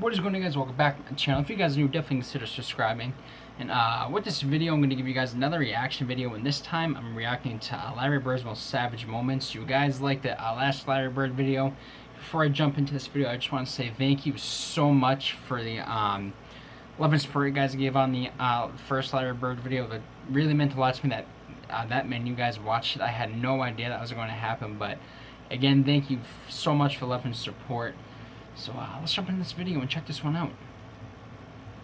What is going on, guys? Welcome back to the channel. If you guys are new, definitely consider subscribing. And with this video, I'm going to give you guys another reaction video, and this time I'm reacting to Larry Bird's most savage moments. You guys liked the last Larry Bird video. Before I jump into this video, I just want to say thank you so much for the love and support you guys gave on the first Larry Bird video. That really meant a lot to me that that meant you guys watched it. I had no idea that was going to happen, but again, thank you so much for love and support. So let's jump into this video and check this one out.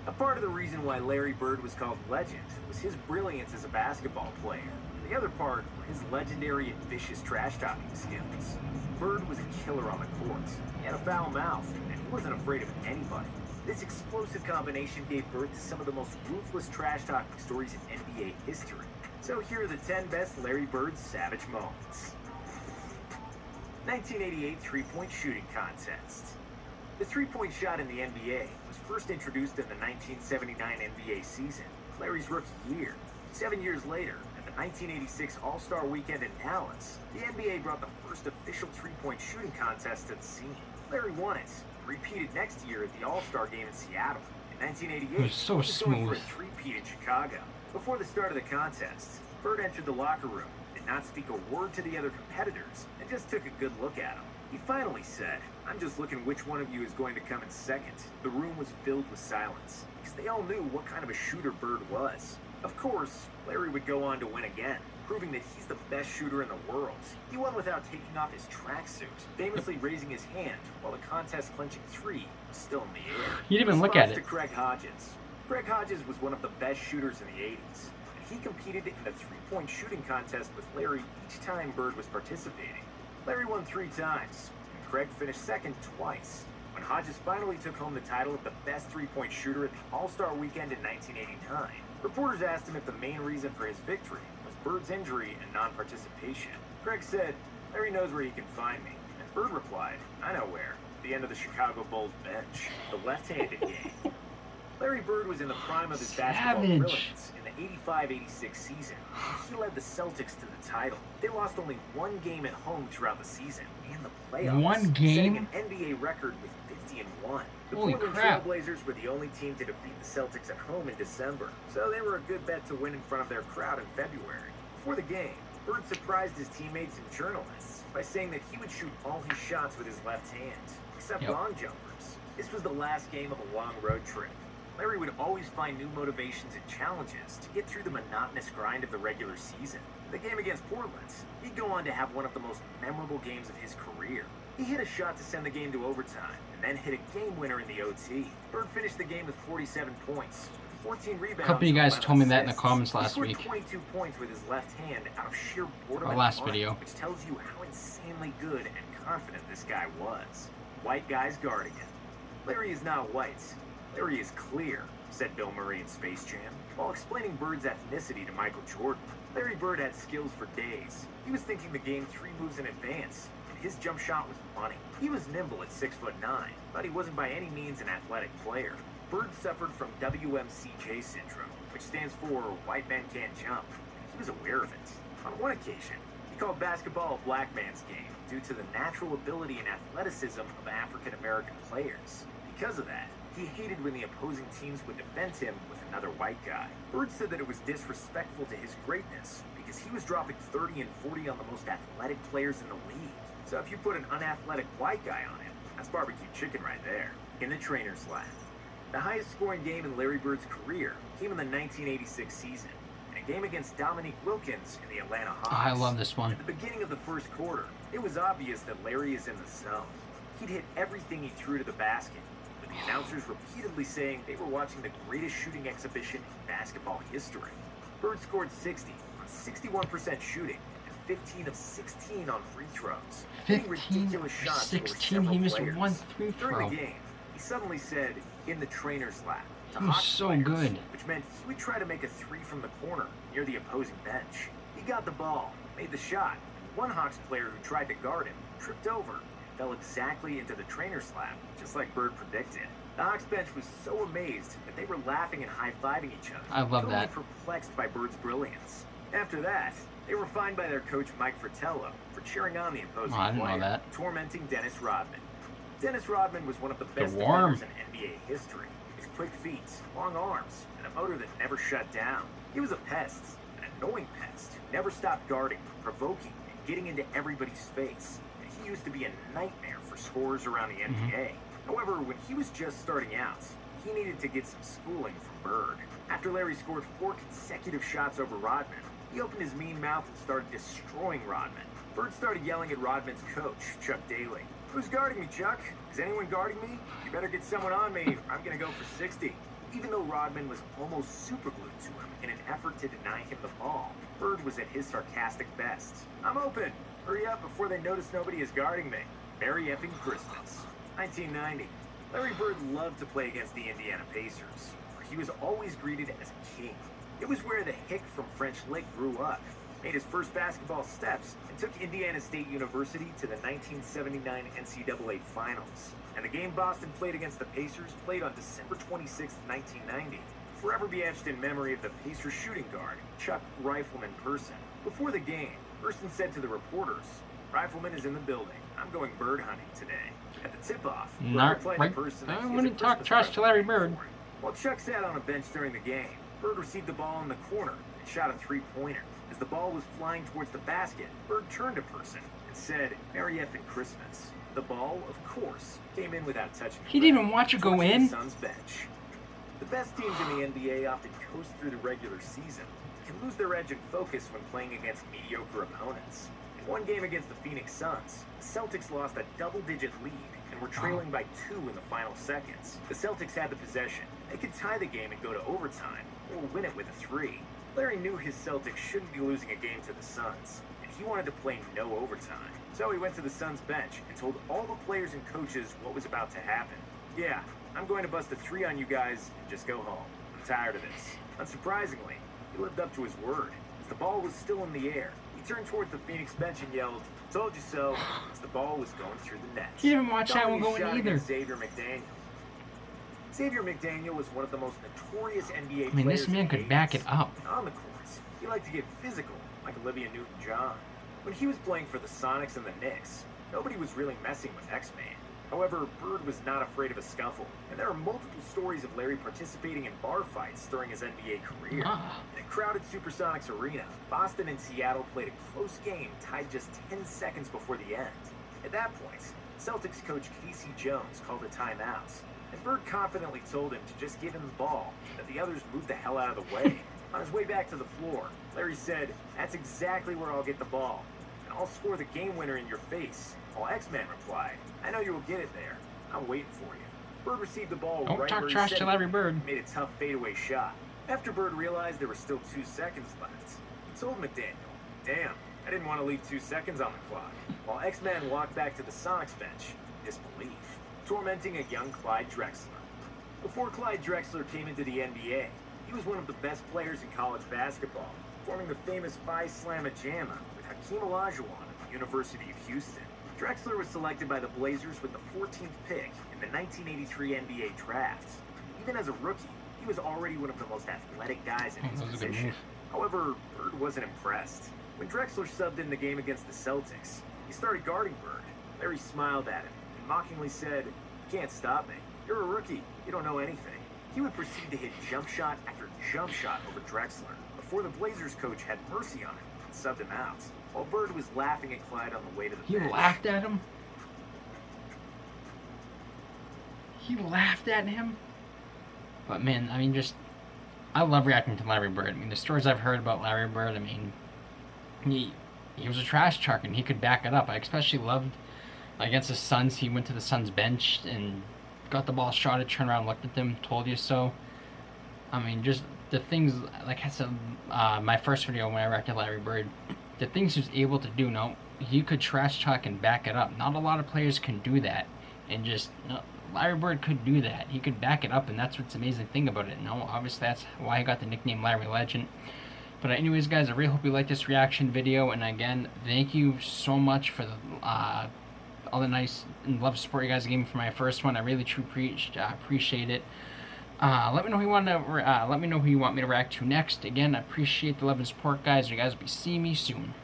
A part of the reason why Larry Bird was called legend was his brilliance as a basketball player. The other part were his legendary and vicious trash-talking skills. Bird was a killer on the court. He had a foul mouth, and he wasn't afraid of anybody. This explosive combination gave birth to some of the most ruthless trash-talking stories in NBA history. So here are the 10 best Larry Bird savage moments. 1988 three-point shooting contest. The three-point shot in the NBA was first introduced in the 1979 NBA season, Larry's rookie year. 7 years later, at the 1986 All-Star Weekend in Dallas, the NBA brought the first official three-point shooting contest to the scene. Larry won it, repeated next year at the All-Star game in Seattle. In 1988, it was so smooth. For a three-peat in Chicago. Before the start of the contest, Bird entered the locker room, did not speak a word to the other competitors, and just took a good look at them. He finally said, "I'm just looking which one of you is going to come in second." The room was filled with silence, because they all knew what kind of a shooter Bird was. Of course, Larry would go on to win again, proving that he's the best shooter in the world. He won without taking off his tracksuit, famously raising his hand while the contest clinching three was still in the air. You didn't even look at it. To Craig Hodges. Craig Hodges was one of the best shooters in the 80s, and he competed in the three-point shooting contest with Larry each time Bird was participating. Larry won 3 times, and Craig finished second twice. When Hodges finally took home the title of the best three-point shooter at the All-Star Weekend in 1989, reporters asked him if the main reason for his victory was Bird's injury and non-participation. Craig said, "Larry knows where he can find me," and Bird replied, "I know where, the end of the Chicago Bulls bench, the left-handed game." Larry Bird was in the prime of his basketball brilliance in the 85-86 season. He led the Celtics to the title. They lost only 1 game at home throughout the season and the playoffs. 1 game? Setting an NBA record with 50-1. The Portland Trail Blazers were the only team to defeat the Celtics at home in December, so they were a good bet to win in front of their crowd in February. Before the game, Bird surprised his teammates and journalists by saying that he would shoot all his shots with his left hand, except long jumpers. This was the last game of a long road trip. Larry would always find new motivations and challenges to get through the monotonous grind of the regular season. The game against Portland, he'd go on to have one of the most memorable games of his career. He hit a shot to send the game to overtime, and then hit a game winner in the OT. Bird finished the game with 47 points, 14 rebounds. A couple of you guys told me that in the comments last week. He scored 22 points with his left hand out of sheer boredom. Our last video. Which tells you how insanely good and confident this guy was. White guys guarding him. Larry is not white. Larry is clear, said Bill Murray in Space Jam, while explaining Bird's ethnicity to Michael Jordan. Larry Bird had skills for days. He was thinking the game 3 moves in advance, and his jump shot was money. He was nimble at 6'9", but he wasn't by any means an athletic player. Bird suffered from WMCJ syndrome, which stands for white men can't jump. He was aware of it. On one occasion, he called basketball a black man's game due to the natural ability and athleticism of African American players. Because of that, he hated when the opposing teams would defend him with another white guy. Bird said that it was disrespectful to his greatness because he was dropping 30 and 40 on the most athletic players in the league. So if you put an unathletic white guy on him, that's barbecue chicken right there. In the trainer's lab. The highest scoring game in Larry Bird's career came in the 1986 season, in a game against Dominique Wilkins in the Atlanta Hawks. I love this one. At the beginning of the first quarter, it was obvious that Larry is in the zone. He'd hit everything he threw to the basket, with the announcers repeatedly saying they were watching the greatest shooting exhibition in basketball history. Bird scored 60 on 61% shooting and 15 of 16 on free throws. 15 of 16, he missed 1 free throw. During the game, he suddenly said, "In the trainer's lap," to He was Hawks so players, good. which meant he would try to make a 3 from the corner near the opposing bench. He got the ball, made the shot, and one Hawks player who tried to guard him tripped over and fell exactly into the trainer's lap, just like Bird predicted. The Hawks bench was so amazed that they were laughing and high-fiving each other. I love totally that. Perplexed by Bird's brilliance. After that, they were fined by their coach Mike Fratello for cheering on the opposing I didn't know player, that. tormenting Dennis Rodman. Dennis Rodman was one of the best defenders in NBA history. His quick feet, long arms, and a motor that never shut down. He was a pest, an annoying pest, who never stopped guarding, provoking, and getting into everybody's face. And he used to be a nightmare for scorers around the NBA. However, when he was just starting out, he needed to get some schooling from Bird. After Larry scored 4 consecutive shots over Rodman, he opened his mean mouth and started destroying Rodman. Bird started yelling at Rodman's coach, Chuck Daly. "Who's guarding me, Chuck? Is anyone guarding me? You better get someone on me, or I'm gonna go for 60. Even though Rodman was almost superglued to him in an effort to deny him the ball, Bird was at his sarcastic best. "I'm open. Hurry up before they notice nobody is guarding me." Merry effing Christmas. 1990. Larry Bird loved to play against the Indiana Pacers, where he was always greeted as a king. It was where the hick from French Lick grew up, made his first basketball steps, and took Indiana State University to the 1979 NCAA Finals. And the game Boston played against the Pacers played on December 26, 1990. Forever be etched in memory of the Pacers shooting guard, Chuck Rifleman Person. Before the game, Person said to the reporters, "Rifleman is in the building. I'm going bird hunting today." At the tip-off, not right. I wouldn't talk trash to Larry Bird. While Chuck sat on a bench during the game, Bird received the ball in the corner and shot a three-pointer. As the ball was flying towards the basket, Bird turned to Person and said, "Merry effing Christmas." The ball, of course, came in without touching the He didn't even watch it go in. The Suns bench. The best teams in the NBA often coast through the regular season, can lose their edge and focus when playing against mediocre opponents. In one game against the Phoenix Suns, the Celtics lost a double-digit lead and were trailing by 2 in the final seconds. The Celtics had the possession. They could tie the game and go to overtime, or win it with a 3. Larry knew his Celtics shouldn't be losing a game to the Suns, and he wanted to play no overtime. So he went to the Suns bench and told all the players and coaches what was about to happen. "Yeah, I'm going to bust a 3 on you guys and just go home. I'm tired of this." Unsurprisingly, he lived up to his word. As the ball was still in the air, he turned towards the Phoenix bench and yelled, "Told you so," as the ball was going through the net. He didn't watch that one going either. Xavier McDaniel. Xavier McDaniel was one of the most notorious NBA players. I mean, this man could back it up. On the courts, he liked to get physical, like Olivia Newton-John. When he was playing for the Sonics and the Knicks, nobody was really messing with X-Man. However, Bird was not afraid of a scuffle, and there are multiple stories of Larry participating in bar fights during his NBA career. In a crowded Supersonics arena, Boston and Seattle played a close game tied just 10 seconds before the end. At that point, Celtics coach Casey Jones called a timeout, and Bird confidently told him to just give him the ball, and that the others move the hell out of the way. On his way back to the floor, Larry said, "That's exactly where I'll get the ball, and I'll score the game winner in your face." While X-Man replied, "I know you will get it there. I'm waiting for you." Bird received the ball Don't right talk where he trash said to it Larry Bird. made a tough fadeaway shot. After Bird realized there were still 2 seconds left, he told McDaniel, "Damn, I didn't want to leave 2 seconds on the clock." While X-Man walked back to the Sonics bench, disbelief, tormenting a young Clyde Drexler. Before Clyde Drexler came into the NBA, he was one of the best players in college basketball, forming the famous Phi Slamma Jamma with Hakeem Olajuwon at the University of Houston. Drexler was selected by the Blazers with the 14th pick in the 1983 NBA draft. Even as a rookie, he was already one of the most athletic guys in his position. However, Bird wasn't impressed. When Drexler subbed in the game against the Celtics, he started guarding Bird. Larry smiled at him and mockingly said, "You can't stop me. You're a rookie. You don't know anything." He would proceed to hit jump shot after jump shot over Drexler before the Blazers coach had mercy on him and subbed him out, while Bird was laughing at Clyde on the way to the bench. He laughed at him? He laughed at him? But man, I mean, I love reacting to Larry Bird. I mean, the stories I've heard about Larry Bird, I mean, he was a trash talker and he could back it up. I especially loved, against the Suns, he went to the Suns bench and got the ball shot at, turned around, looked at them, told you so. I mean, just the things, like I said, my first video when I reacted to Larry Bird, the things he was able to do, no, he could trash talk and back it up. Not a lot of players can do that, and just, no, Larry Bird could do that. He could back it up, and that's what's the amazing thing about it. No, obviously that's why he got the nickname Larry Legend. But anyways, guys, I really hope you liked this reaction video, and again, thank you so much for the all the nice and love support you guys gave me for my first one. I really truly appreciate it. Let me know who you want to let me know who you want me to react to next. Again, I appreciate the love and support, guys. You guys will be seeing me soon.